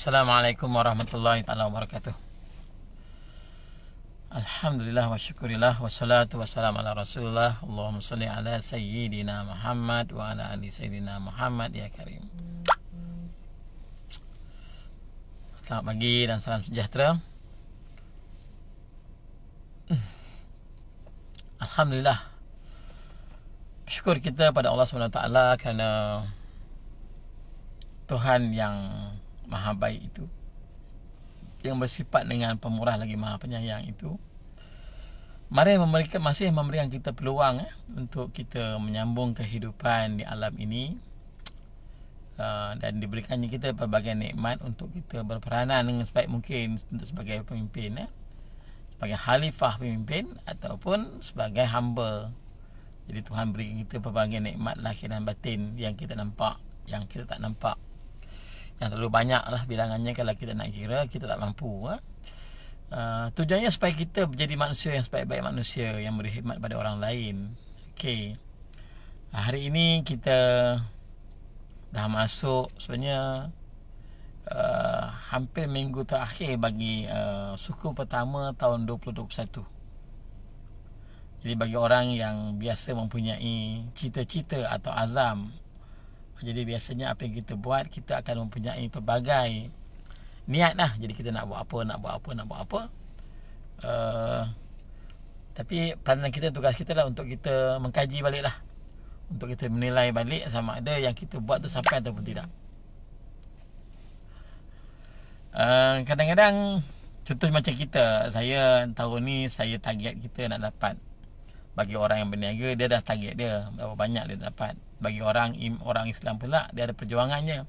Assalamualaikum warahmatullahi taala wabarakatuh. Alhamdulillah wa syukurillah wassalatu wassalamu ala Rasulullah. Allahumma shalli ala sayyidina Muhammad wa ala ali sayyidina Muhammad ya karim. Selamat pagi dan salam sejahtera. Alhamdulillah, syukur kita pada Allah SWT kerana Tuhan yang Maha baik itu, yang bersifat dengan pemurah lagi Maha penyayang itu, masih memberikan kita peluang untuk kita menyambung kehidupan di alam ini, dan diberikannya kita pelbagai nikmat untuk kita berperanan dengan sebaik mungkin untuk sebagai pemimpin, sebagai khalifah pemimpin ataupun sebagai hamba. Jadi Tuhan beri kita pelbagai nikmat lahir dan batin yang kita nampak, yang kita tak nampak, yang terlalu banyak lah bilangannya. Kalau kita nak kira, kita tak mampu. Tujuannya supaya kita menjadi manusia yang sebaik-baik manusia, yang beri khidmat pada orang lain. Okey, hari ini kita dah masuk sebenarnya hampir minggu terakhir bagi suku pertama tahun 2021. Jadi bagi orang yang biasa mempunyai cita-cita atau azam, jadi biasanya apa yang kita buat, kita akan mempunyai pelbagai niat lah. Jadi kita nak buat apa. Tapi peranan kita, tugas kita lah untuk kita mengkaji balik lah, untuk kita menilai balik sama ada yang kita buat tu sampai ataupun tidak. Kadang-kadang contoh macam kita, saya tahun ni saya target kita nak dapat, bagi orang yang berniaga dia dah target dia berapa banyak dia dapat. Bagi orang Islam pula, dia ada perjuangannya.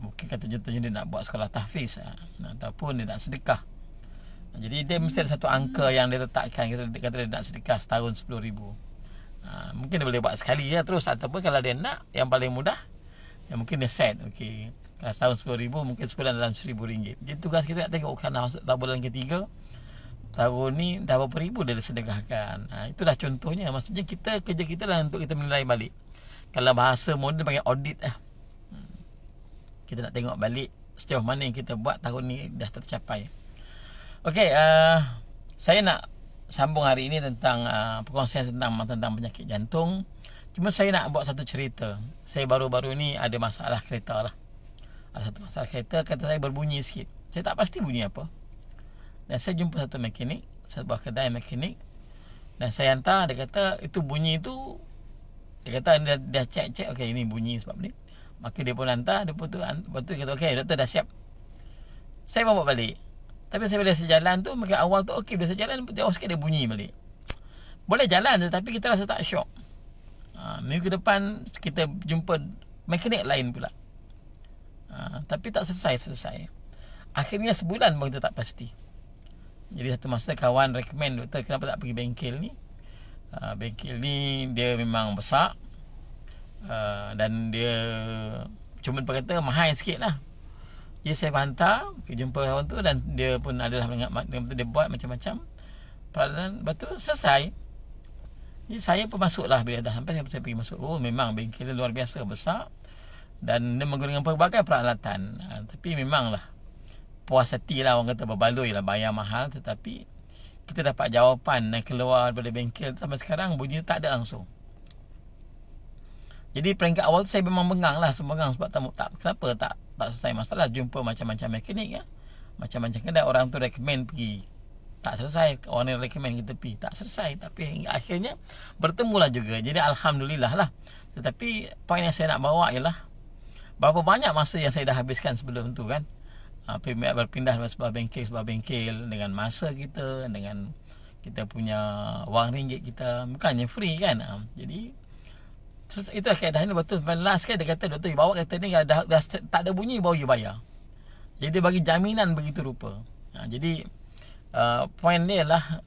Mungkin kata contohnya dia nak buat sekolah tahfiz, ataupun dia nak sedekah. Jadi dia mesti ada satu angka yang dia letakkan. Kita kata dia nak sedekah setahun 10,000. Mungkin dia boleh buat sekali ya terus, ataupun kalau dia nak yang paling mudah, mungkin dia set. Okey, kalau setahun 10,000, mungkin sebulan dalam RM1,000. Jadi tugas kita nak tengok kan masuk bulan ketiga, tahun ni dah berapa ribu dia sedekahkan. Itulah contohnya. Maksudnya kerja kita lah untuk kita menilai balik. Kalau bahasa moden panggil audit lah. Kita nak tengok balik sejauh mana yang kita buat tahun ni dah tercapai. Okey, saya nak sambung hari ini tentang perkongsian tentang penyakit jantung. Cuma saya nak buat satu cerita. Saya baru-baru ni ada masalah kereta lah. Ada satu masalah kereta, kereta saya berbunyi sikit. Saya tak pasti bunyi apa. Dan saya jumpa satu mekanik, sebuah kedai mekanik, dan saya hantar. Dia kata itu bunyi itu, dia kata dia cek, okey ini bunyi sebab ni. Maka dia pun hantar, lepas tu dia kata okey doktor dah siap. Saya bawa balik. Tapi saya bila sejalan tu, maka awal tu okey, bila sejalan dia sikit dia bunyi balik. Boleh jalan tetapi kita rasa tak syok. Minggu depan kita jumpa mekanik lain pula. Tapi tak selesai. Akhirnya sebulan pun kita tak pasti. Jadi satu masa kawan recommend, doktor kenapa tak pergi bengkel ni. Bengkel ni dia memang besar, dan dia cuma berkata mahal sikit lah. Jadi saya hantar pergi jumpa kawan tu, dan dia pun adalah dia buat macam-macam peranan. Lepas tu selesai. Jadi saya pun masuk lah. Bila dah sampai saya pergi masuk. Oh memang bengkel dia luar biasa besar, dan dia menggunakan pelbagai peralatan. Tapi memanglah puas hati lah, orang kata berbaloi lah, bayar mahal, tetapi kita dapat jawapan dan keluar daripada bengkel. Sampai sekarang bunyi tak ada langsung. Jadi peringkat awal tu saya memang bengang lah, sebab kenapa tak selesai masalah. Jumpa macam-macam mekanik ya, macam-macam kedai, orang tu recommend pergi, tak selesai. Orang yang recommend kita pergi, tak selesai. Tapi hingga akhirnya bertemulah juga. Jadi Alhamdulillah lah. Tetapi poin yang saya nak bawa ialah berapa banyak masa yang saya dah habiskan sebelum tu kan. Berpindah dari sebuah bengkel dengan masa kita, dengan kita punya wang ringgit kita, bukannya free kan. Jadi itulah keadaan ni. Betul last kan dia kata, doktor bawa kereta ni dah tak ada bunyi baru you bayar. Jadi dia bagi jaminan begitu rupa. Jadi poin dia lah,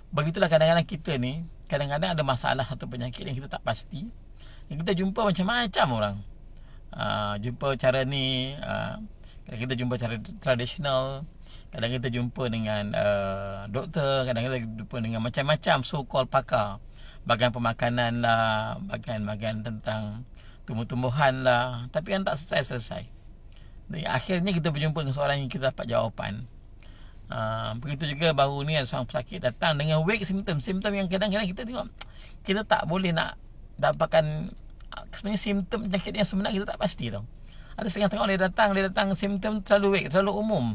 begitulah kadang-kadang kita ni, kadang-kadang ada masalah atau penyakit yang kita tak pasti, yang kita jumpa macam-macam orang. Jumpa cara ni, kadang kita jumpa cara tradisional, kadang kita jumpa dengan doktor, kadang kita jumpa dengan macam-macam so-called pakar, bahagian pemakanan lah, bahagian tentang tumbuh-tumbuhan lah. Tapi kan tak selesai-selesai. Dan akhirnya kita berjumpa dengan seorang yang kita dapat jawapan. Begitu juga baru ni ada seorang pesakit datang dengan vague simptom yang kadang-kadang kita tengok kita tak boleh nak dapatkan sebenarnya simptom penyakit yang sebenar, kita tak pasti tau. Ada setengah tengok dia datang simptom terlalu vague, terlalu umum.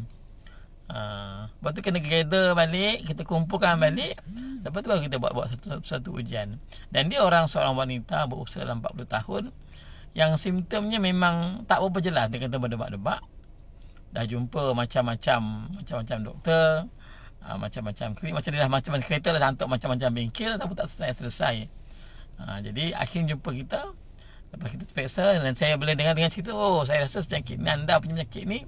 Lepas tu kena gather balik, kita kumpulkan balik, lepas tu baru kita buat satu ujian. Dan dia seorang wanita berusia dalam 40 tahun yang simptomnya memang tak berapa jelas. Dia kata berdebak-debak, dah jumpa macam-macam doktor, macam-macam klinik, macam dia dah macam-macam kereta lah, hantuk macam-macam bengkel tapi tak selesai. Jadi akhirnya jumpa kita, lepas kita periksa dan saya boleh dengar cerita, saya rasa penyakit ni, anda punya penyakit ni,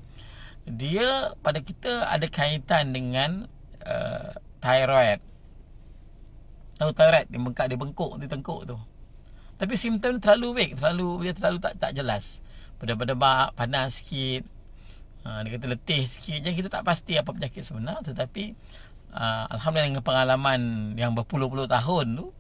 dia pada kita ada kaitan dengan thyroid. Tahu thyroid, dia bengkok di tengkuk tu. Tapi simptom terlalu vague, dia terlalu tak jelas. Berdebak, panas sikit, dia kata letih sikit. Jadi kita tak pasti apa penyakit sebenar. Tetapi alhamdulillah dengan pengalaman yang berpuluh-puluh tahun tu,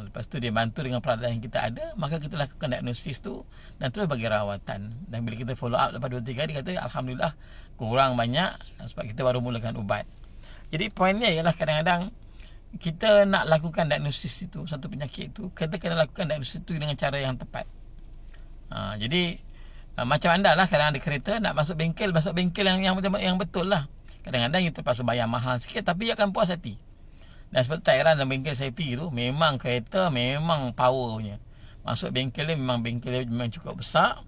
lepas tu dia bantu dengan peralatan yang kita ada, maka kita lakukan diagnosis tu dan terus bagi rawatan. Dan bila kita follow up lepas 2-3 hari, kata alhamdulillah kurang banyak sebab kita baru mulakan ubat. Jadi poinnya ialah kadang-kadang kita nak lakukan diagnosis itu, satu penyakit itu, kita kena lakukan diagnosis itu dengan cara yang tepat. Jadi macam anda lah, kadang ada kereta nak masuk bengkel yang betul lah. Kadang-kadang kita terpaksa bayar mahal sikit, tapi akan puas hati. Dan sebab tak heran dalam bengkel saya pergi tu, memang kereta memang powernya. Masuk bengkel dia memang cukup besar,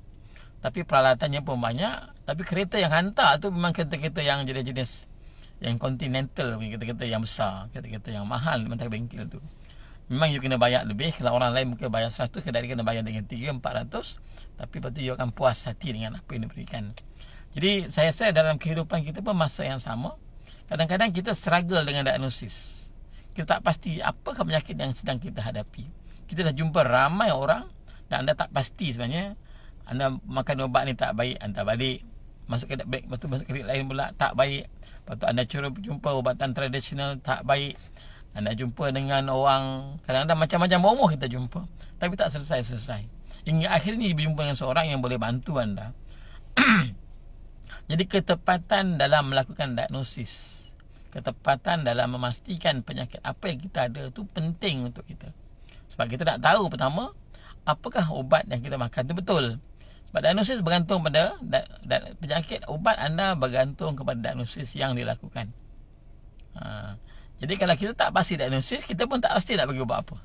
tapi peralatannya pun banyak. Tapi kereta yang hantar tu memang kereta-kereta yang jenis-jenis yang continental, kereta-kereta yang besar, kereta-kereta yang mahal mentang bengkel tu. Memang you kena bayar lebih. Kalau orang lain mungkin bayar 100, kadang dia kena bayar dengan 300-400. Tapi lepas tu you akan puas hati dengan apa yang diberikan. Jadi saya rasa dalam kehidupan kita pun masa yang sama, kadang-kadang kita struggle dengan diagnosis. Kita tak pasti apakah penyakit yang sedang kita hadapi. Kita dah jumpa ramai orang dan anda tak pasti sebenarnya. Anda makan ubat ni tak baik, anda balik masuk ke baik, lepas tu masuk ke lain pula tak baik. Lepas tu anda jumpa ubatan tradisional tak baik. Anda jumpa dengan orang, kadang-kadang macam-macam umur kita jumpa, tapi tak selesai-selesai. Hingga akhirnya berjumpa dengan seorang yang boleh bantu anda. Jadi ketepatan dalam melakukan diagnosis, ketepatan dalam memastikan penyakit apa yang kita ada tu penting untuk kita. Sebab kita nak tahu pertama, apakah ubat yang kita makan tu betul. Sebab diagnosis bergantung pada penyakit, ubat anda bergantung kepada diagnosis yang dilakukan. Jadi kalau kita tak pasti diagnosis, kita pun tak pasti nak bagi ubat apa.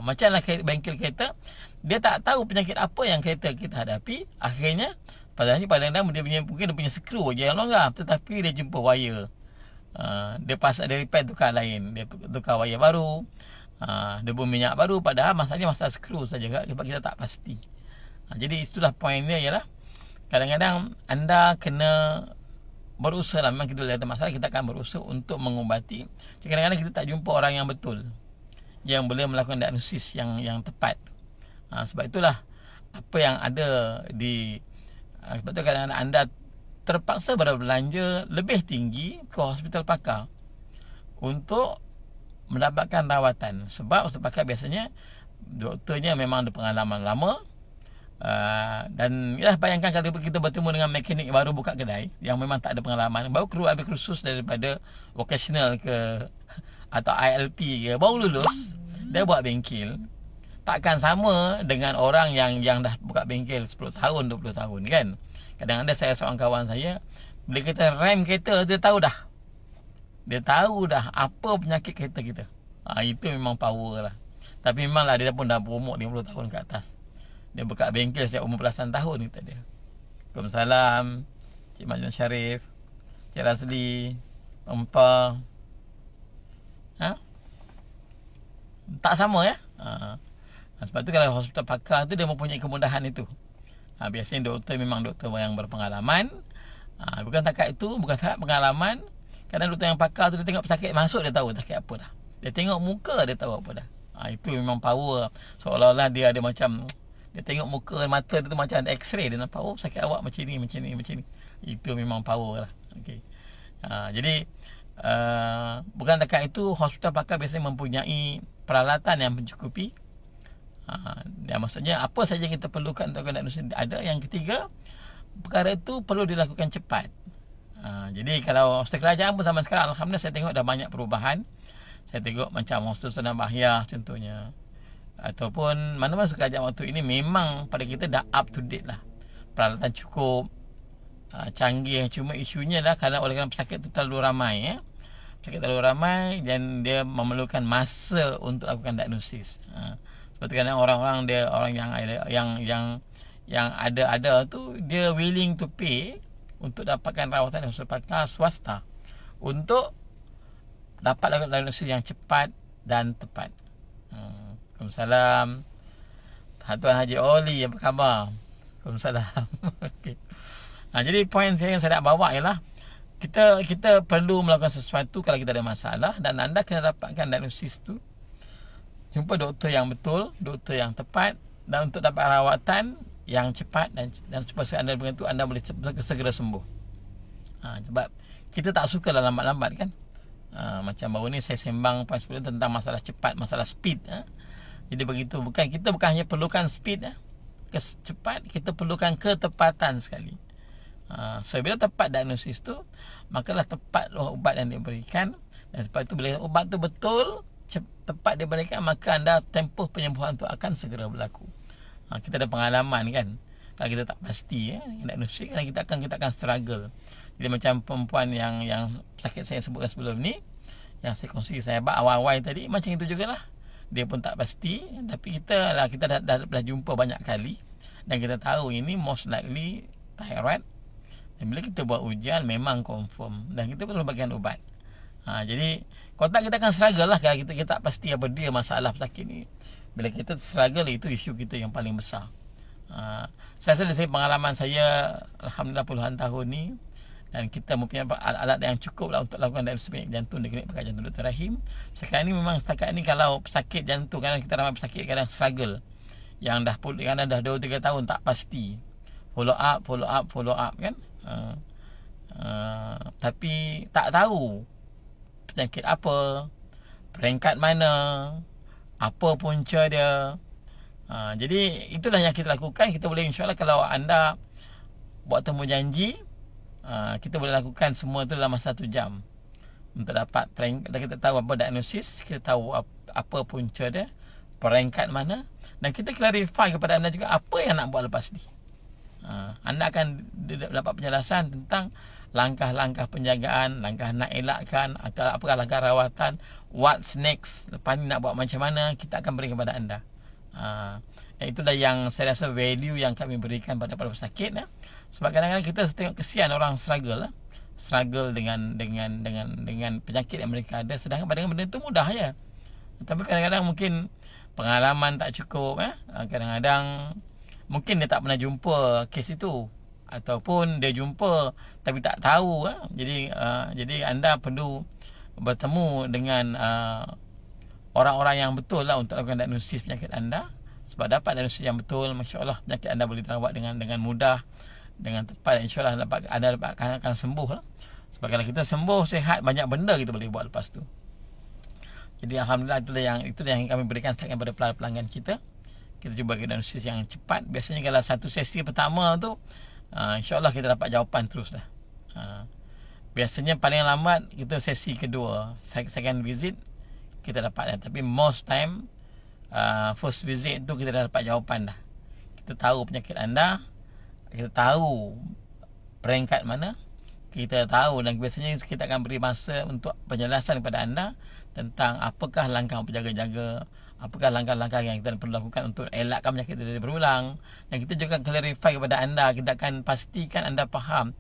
Macamlah bengkel kereta, dia tak tahu penyakit apa yang kereta kita hadapi. Akhirnya padahal mungkin dia punya skru je yang longgar, tetapi dia jumpa wire, dia repair tukar lain, dia tukar wire baru, dia beri minyak baru, padahal masalahnya masalah skru saja, sebab kita tak pasti. Jadi itulah poinnya, ialah kadang-kadang anda kena berusaha lah. Memang kita ada masalah, kita akan berusaha untuk mengubati. Kadang-kadang kita tak jumpa orang yang betul, yang boleh melakukan diagnosis yang tepat. Sebab itulah apa yang ada di sebab tu kadang-kadang anda terpaksa berbelanja lebih tinggi ke hospital pakar untuk mendapatkan rawatan. Sebab hospital pakar biasanya doktornya memang ada pengalaman lama. Dan yalah, bayangkan kalau kita bertemu dengan mekanik baru buka kedai yang memang tak ada pengalaman, baru keluar habis kursus daripada vocational ke atau ILP ke, baru lulus, dia buat bengkel, takkan sama dengan orang yang dah buka bengkel 10 tahun 20 tahun kan. Kadang-kadang saya seorang kawan saya, bila kita rem kereta, dia tahu dah apa penyakit kereta kita. Itu memang power lah. Tapi memanglah dia pun dah berumur 50 tahun ke atas. Dia buka bengkel setiap umur belasan tahun kita dia. Waalaikumsalam Cik Majnun Syarif, Cik Razli, Empa. Tak sama ya. Sebab tu kalau hospital pakar tu dia mempunyai kemudahan itu. Biasanya doktor memang doktor yang berpengalaman. Bukan takat itu, bukan takat pengalaman. Kadang doktor yang pakar tu dia tengok pesakit masuk, dia tahu sakit apa dah. Dia tengok muka, dia tahu apa dah. Itu memang power. Seolah-olah dia ada macam, dia tengok muka mata dia tu macam ada X-ray, dia nampak sakit awak macam ni. Itu memang power lah. Okay. Jadi bukan takat itu, hospital pakar biasanya mempunyai peralatan yang mencukupi. Maksudnya apa saja kita perlukan untuk diagnosis ada. Yang ketiga, perkara itu perlu dilakukan cepat. Jadi kalau hostel kerajaan pun zaman sekarang, alhamdulillah saya tengok dah banyak perubahan. Saya tengok macam hostel Sultan Bahyah contohnya, ataupun mana-mana kerajaan waktu ini memang pada kita dah up to date lah. Peralatan cukup, canggih. Cuma isunya lah kerana oleh kerana pesakit itu terlalu ramai, pesakit terlalu ramai dan dia memerlukan masa untuk lakukan diagnosis. Seperti kadang orang-orang dia, orang yang ada tu, dia willing to pay untuk dapatkan rawatan yang sepatutnya swasta untuk dapat lakukan diagnosis yang cepat dan tepat. Waalaikumsalam. Tuan Haji Oli, apa khabar? Waalaikumsalam. Okay. Jadi poin saya yang saya nak bawa ialah kita perlu melakukan sesuatu kalau kita ada masalah, dan anda kena dapatkan diagnosis tu, jumpa doktor yang betul, doktor yang tepat, dan untuk dapat rawatan yang cepat dan supaya anda begitu anda boleh segera sembuh. Sebab kita tak suka lah lambat-lambat kan. Macam baru ni saya sembang poin 10 tentang masalah cepat, masalah speed. Jadi begitu, kita bukan hanya perlukan speed, cepat, kita perlukan ketepatan sekali. So bila tepat diagnosis tu, makalah tepat ubat yang diberikan, dan lepas tu bila ubat tu betul tepat diberikan, maka anda tempoh penyembuhan tu akan segera berlaku. Kita ada pengalaman kan, kalau kita tak pasti diagnosis, kan kita akan struggle. Jadi macam perempuan yang sakit saya sebutkan sebelum ni, yang saya kongsi saya awal-awal tadi, macam itu jugalah. Dia pun tak pasti, tapi kita dah jumpa banyak kali, dan kita tahu ini most likely thyroid. Dan bila kita buat ujian memang confirm, dan kita perlu bagian ubat. Jadi kalau tak, kita akan struggle lah kalau kita tak pasti apa dia masalah pesakit ni. Bila kita struggle, itu isu kita yang paling besar. Saya rasa dari pengalaman saya, alhamdulillah puluhan tahun ni, dan kita mempunyai alat yang cukup lah untuk lakukan diagnosis penyakit jantung di klinik pakar jantung Dr. Rahim. Sekarang ni memang setakat ni kalau pesakit jantung, kadang kita ramai pesakit kadang struggle, yang dah 2-3 tahun tak pasti, follow up kan. Tapi tak tahu penyakit apa, peringkat mana, apa punca dia. Jadi itulah yang kita lakukan. Kita boleh, insyaAllah kalau anda buat temu janji, kita boleh lakukan semua itu dalam masa 1 jam untuk dapat kita tahu apa diagnosis, kita tahu apa punca dia, peringkat mana, dan kita clarify kepada anda juga apa yang nak buat lepas ni. Anda akan dapat penjelasan tentang langkah-langkah penjagaan, langkah nak elakkan, apakah langkah rawatan, what's next, lepas ni nak buat macam mana, kita akan beri kepada anda. Itulah yang saya rasa value yang kami berikan pada para pesakit. Sebab kadang-kadang kita tengok kesian orang struggle dengan penyakit yang mereka ada, sedangkan benda itu mudah je. Tapi kadang-kadang mungkin pengalaman tak cukup, kadang-kadang mungkin dia tak pernah jumpa kes itu, ataupun dia jumpa tapi tak tahu. Jadi anda perlu bertemu dengan orang-orang yang betul lah untuk lakukan diagnosis penyakit anda. Sebab dapat diagnosis yang betul, masya-Allah, penyakit anda boleh dirawat dengan mudah, dengan tepat, insya-Allah anda akan sembuh lah. Sebab kalau kita sembuh, sihat, banyak benda kita boleh buat lepas tu. Jadi alhamdulillah, itulah yang kami berikan kepada pelanggan kita. Kita cuba diagnosis yang cepat. Biasanya kalau satu sesi pertama tu, insya-Allah kita dapat jawapan terus dah. Biasanya paling lambat kita sesi kedua, second visit kita dapat dah. Tapi most time first visit tu kita dah dapat jawapan dah. Kita tahu penyakit anda, kita tahu peringkat mana, kita tahu, dan biasanya kita akan beri masa untuk penjelasan kepada anda tentang apakah langkah berjaga-jaga, apakah langkah-langkah yang kita perlu lakukan untuk elakkan penyakit itu berulang. Dan kita juga clarify kepada anda, kita akan pastikan anda faham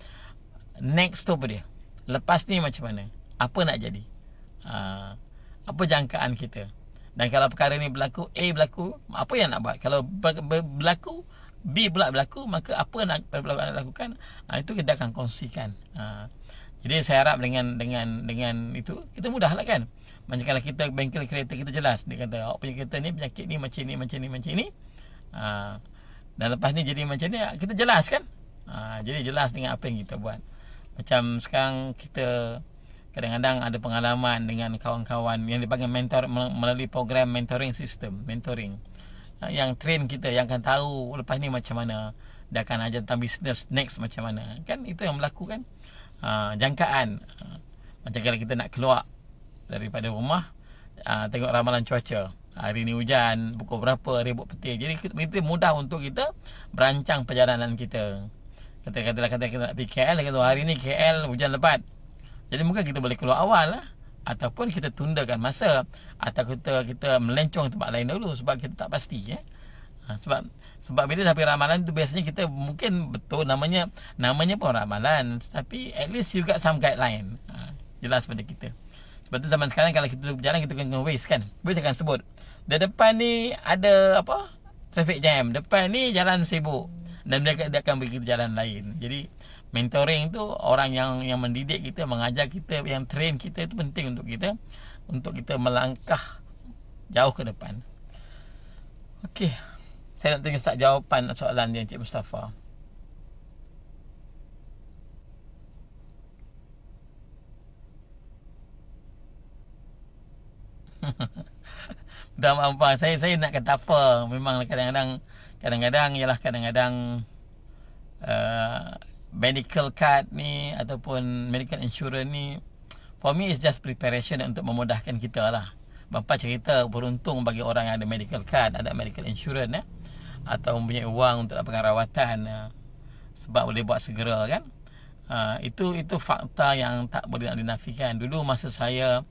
next tu apa dia, lepas ni macam mana, apa nak jadi, apa jangkaan kita. Dan kalau perkara ni berlaku, A berlaku, apa yang nak buat. Kalau berlaku B pula berlaku, maka apa nak lakukan, itu kita akan kongsikan. Jadi saya harap dengan itu kita mudah lah kan. Macam kalau kita bengkel kereta, kita jelas, dia kata penyakit kita ni, penyakit ni macam ni, dan lepas ni jadi macam ni, kita jelas kan. Jadi jelas dengan apa yang kita buat. Macam sekarang kita kadang-kadang ada pengalaman dengan kawan-kawan yang dipanggil mentor melalui program mentoring system, yang train kita, yang akan tahu lepas ni macam mana. dia akan ajar tentang bisnes next macam mana. Kan itu yang berlaku kan. Jangkaan. Macam kalau kita nak keluar daripada rumah, tengok ramalan cuaca. Hari ni hujan, pukul berapa, ribut petir. Jadi kita mudah untuk kita berancang perjalanan kita. Kata-katalah kita nak pergi KL, kata hari ni KL hujan lebat. Jadi mungkin kita boleh keluar awal lah. Ataupun kita tundakan masa. Atau kita melencong tempat lain dulu sebab kita tak pasti. Sebab bila sampai ramalan tu biasanya kita mungkin betul namanya pun ramalan. Tapi at least you got some guideline. Jelas pada kita. Sebab tu zaman sekarang kalau kita berjalan kita kena Waze kan. Waze akan sebut. Di depan ni ada traffic jam. Depan ni jalan sibuk. Dan dia akan bagi kita jalan lain. Jadi mentoring tu orang yang mendidik kita, mengajar kita, yang train kita itu penting untuk kita melangkah jauh ke depan. Okey. Saya nak tanya start jawapan soalan dia Encik Mustafa. Dah mampu. Saya nak kata apa. Memang kadang-kadang medical card ni ataupun medical insurance ni, for me is just preparation untuk memudahkan kita lah. Bapa cerita beruntung bagi orang yang ada medical card, ada medical insurance atau mempunyai wang untuk dapatkan rawatan, sebab boleh buat segera kan. Itu fakta yang tak boleh nak dinafikan. Dulu masa saya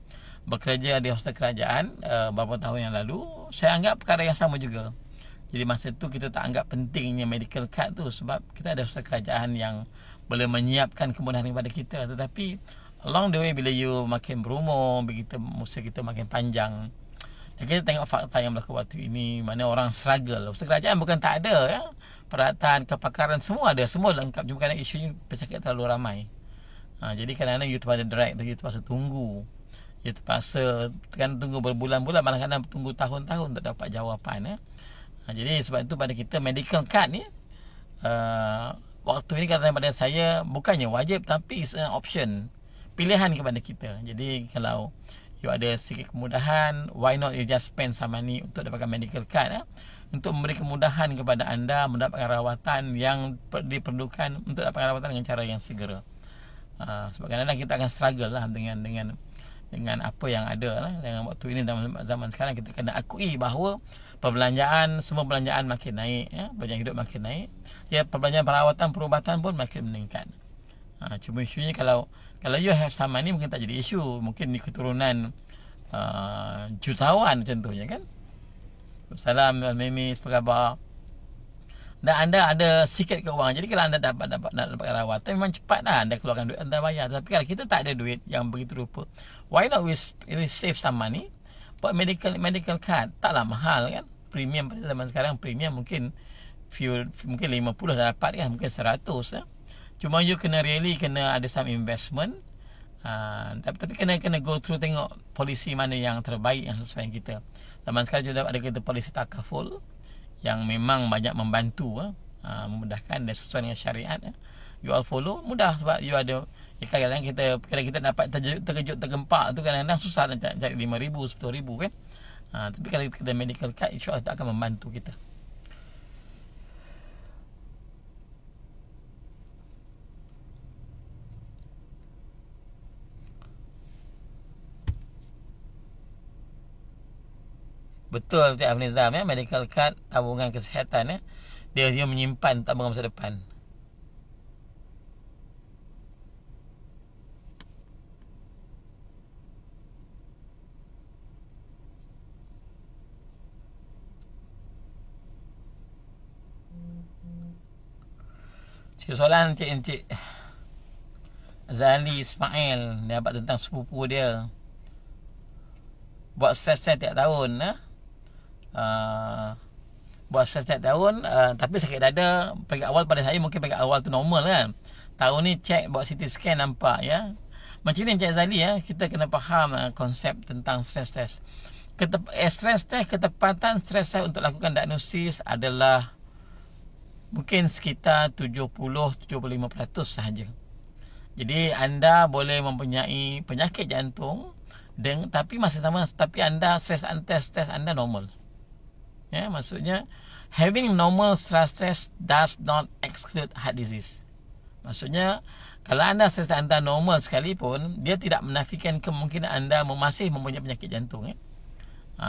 bekerja di hospital kerajaan beberapa tahun yang lalu, saya anggap perkara yang sama juga. Jadi masa tu kita tak anggap pentingnya medical card tu sebab kita ada hospital kerajaan yang boleh menyiapkan kemudahan kepada kita. Tetapi along the way bila you makin berumur, begitu usia kita makin panjang, dan kita tengok fakta yang berlaku waktu ini, mana orang struggle. Hospital kerajaan bukan tak ada ya, peralatan, kepakaran semua ada, semua lengkap. Cuma kadang isunya pesakit terlalu ramai. Jadi kadang-kadang you terpaksa drag, you terpaksa tunggu. You terpaksa tunggu berbulan-bulan, malah kadang tunggu tahun-tahun untuk dapat jawapan. Jadi sebab itu pada kita medical card ni waktu ini kata pada saya bukannya wajib, tapi it's an option, pilihan kepada kita. Jadi kalau you ada sedikit kemudahan, why not you just spend some money untuk dapatkan medical card untuk memberi kemudahan kepada anda mendapatkan rawatan yang diperlukan, untuk dapatkan rawatan dengan cara yang segera. Sebab kadang-kadang kita akan struggle lah dengan apa yang ada lah. Dengan waktu ini zaman sekarang kita kena akui bahawa semua perbelanjaan makin naik ya, perbelanjaan hidup makin naik. Ya, perbelanjaan perawatan, perubatan pun makin meningkat. Cuma isunya kalau you have some money mungkin tak jadi isu. Mungkin di keturunan jutawan contohnya kan. Salam Mimi, apa khabar? Dan anda ada sikit keuangan. Jadi kalau anda dapat rawatan, memang cepat dah anda keluarkan duit, anda bayar. Tapi kalau kita tak ada duit yang begitu rupa, why not we save some money? Buat medical card, taklah mahal kan. Premium pada zaman sekarang, premium mungkin 50 dah dapat kan, mungkin 100 Cuma you kena ada some investment. Tapi kena go through, tengok polisi mana yang terbaik, yang sesuai dengan kita. Zaman sekarang juga ada kita polisi takaful yang memang banyak membantu, memudahkan dan sesuai dengan syariat. You all follow, mudah sebab you ada. Kadang-kadang kita dapat terkejut, tergempak tu kadang-kadang susah nak cari 5,000, 10,000 kan. Tapi kalau kita medical card, insya-Allah tak akan membantu kita. Betul Cik Afnizam ya, medical card, tabungan kesihatan dia menyimpan tabungan masa depan. Soalan Encik Zali Ismail, dia dapat tentang sepupu dia buat stress test tiap tahun buat stress test tahun, tapi sakit dada. Peringkat awal pada saya mungkin peringkat awal tu normal kan. Tahun ni cek buat CT scan nampak ya. Macam ni Encik Zali ya, kita kena faham konsep tentang stress test. Stress test, ketepatan stress test untuk lakukan diagnosis adalah mungkin sekitar 70-75% sahaja. Jadi anda boleh mempunyai penyakit jantung tapi masa sama anda stress test anda normal. Ya, maksudnya having normal stress test does not exclude heart disease. Maksudnya, kalau anda stres anda normal sekalipun, dia tidak menafikan kemungkinan anda masih mempunyai penyakit jantung.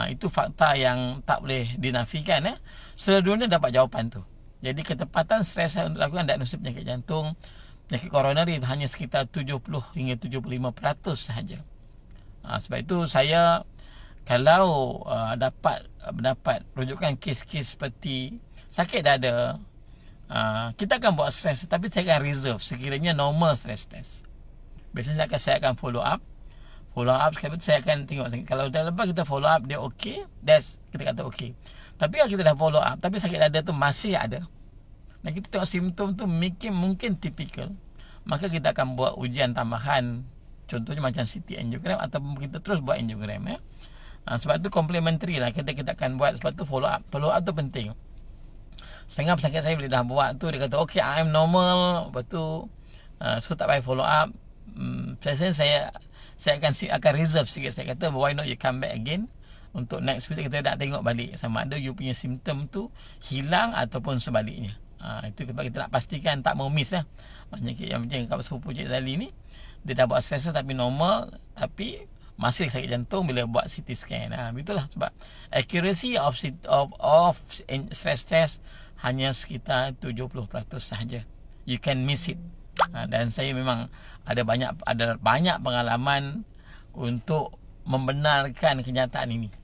Itu fakta yang tak boleh dinafikan. Seluruh dunia dapat jawapan tu. Jadi ketepatan stres untuk lakukan diagnosis penyakit jantung, penyakit koronari hanya sekitar 70 hingga 75% sahaja. Sebab itu saya kalau dapat mendapat rujukan kes-kes seperti sakit dada, kita akan buat stres, tapi saya akan reserve sekiranya normal stress test. Biasanya saya akan follow up sekali saya akan tengok kalau dah lepas kita follow up dia okey, kita kata okey. Tapi kalau kita dah follow up tapi sakit dada tu masih ada dan kita tengok simptom tu mungkin tipikal, maka kita akan buat ujian tambahan, contohnya macam CT angiogram ataupun kita terus buat angiogram. Sebab tu complementary lah kita akan buat. Sebab tu follow up tu penting. Setengah pesakit saya bila dah buat tu dia kata okay, I am normal, lepas tu so tak payah follow up. Saya akan reserve sikit. Saya kata why not you come back again untuk next week kita nak tengok balik sama ada you punya simptom tu hilang ataupun sebaliknya. Itu sebab kita nak pastikan tak mau miss lah. Maksudnya yang macam kat sepupu Cik Zali ni, dia dah buat stress tapi normal, tapi masih sakit jantung bila buat CT scan. Itulah sebab accuracy of stress test hanya sekitar 70% sahaja. You can miss it. Dan saya memang ada banyak pengalaman untuk membenarkan kenyataan ini.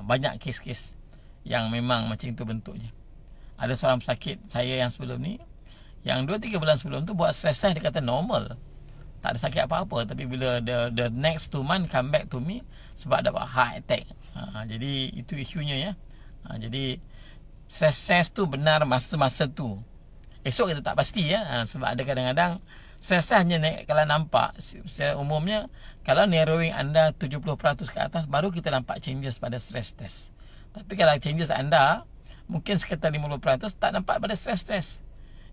Banyak kes-kes yang memang macam itu bentuknya. Ada seorang pesakit saya yang sebelum ni, yang 2-3 bulan sebelum tu buat stress test, dia kata normal, tak ada sakit apa-apa. Tapi bila the next 2 months come back to me sebab dapat heart attack. Jadi itu isunya ya. Jadi stress test tu benar masa-masa tu. Esok kita tak pasti ya. Sebab ada kadang-kadang stress test hanya naik kalau nampak. Secara umumnya kalau narrowing anda 70% ke atas, baru kita nampak changes pada stress test. Tapi kalau changes anda mungkin sekitar 50%, tak nampak pada stress test.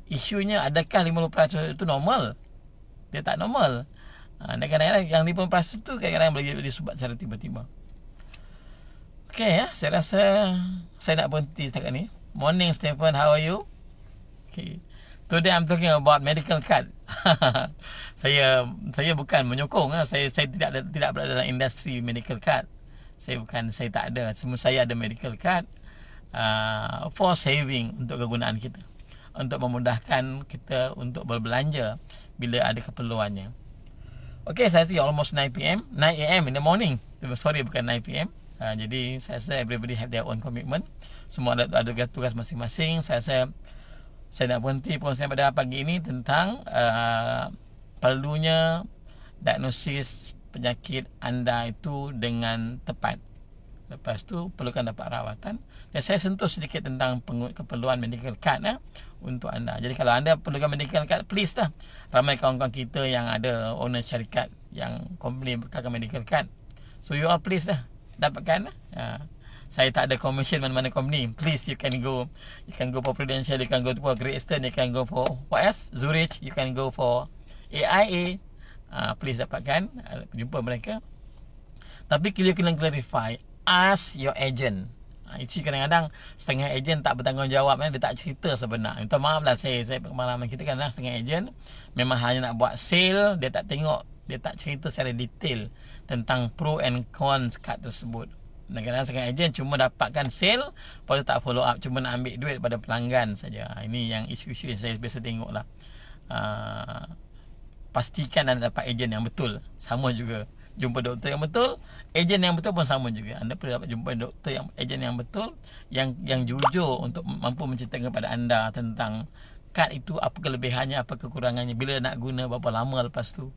Isunya adakah 50% itu normal? Dia tak normal. Dan kadang-kadang yang 50% tu kadang-kadang boleh disebabkan secara tiba-tiba. Okay ya, saya rasa saya nak berhenti setakat ni. Morning Stephen, how are you? Okay. Today I'm talking about medical card. Saya bukan menyokong. Saya tidak berada dalam industri medical card. Saya tak ada. Semua saya ada medical card for saving, untuk kegunaan kita, untuk memudahkan kita untuk berbelanja bila ada keperluannya. Okay, saya rasa almost 9 AM in the morning. Sorry, bukan 9 PM. Jadi saya rasa everybody have their own commitment. Semua ada tugas masing-masing. Saya nak berhenti pun saya pada pagi ini tentang perlunya diagnosis penyakit anda itu dengan tepat. Lepas tu perlukan dapat rawatan. Dan saya sentuh sedikit tentang keperluan medical card untuk anda. Jadi kalau anda perlukan medical card, please lah. Ramai kawan-kawan kita yang ada owner syarikat yang komplain bekalkan medical card. So you all please lah dapatkan. Saya tak ada commission mana-mana company. Please, you can go for Prudential, you can go for Great Eastern, you can go for what else? Zurich, you can go for AIA. Please dapatkan, jumpa mereka. Tapi kena clarify, ask your agent. Itu kadang-kadang setengah agent tak bertanggungjawab, dia tak cerita sebenar. Minta maaf lah, saya pengalaman kita kadang-kadang setengah agent memang hanya nak buat sale, dia tak tengok, dia tak cerita secara detail tentang pro and cons kad tersebut. Dan kadang-kadang setengah agent cuma dapatkan sale, lepas tu tak follow up, cuma nak ambil duit pada pelanggan saja. Ini yang isu-isu yang saya biasa tengok lah. Pastikan anda dapat agent yang betul. Sama juga jumpa doktor yang betul, ejen yang betul pun sama juga. Anda perlu dapat jumpa doktor ejen yang betul, yang jujur untuk mampu menceritakan kepada anda tentang kad itu, apa kelebihannya, apa kekurangannya, bila nak guna, berapa lama lepas tu,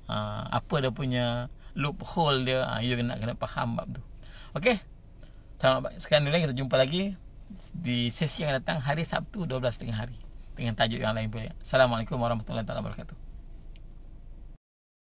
apa dia punya loophole dia. You kena faham bab tu. Okey. Sekarang ni kita jumpa lagi di sesi yang akan datang hari Sabtu 12.30 hari dengan tajuk yang lain pula. Assalamualaikum warahmatullahi wabarakatuh.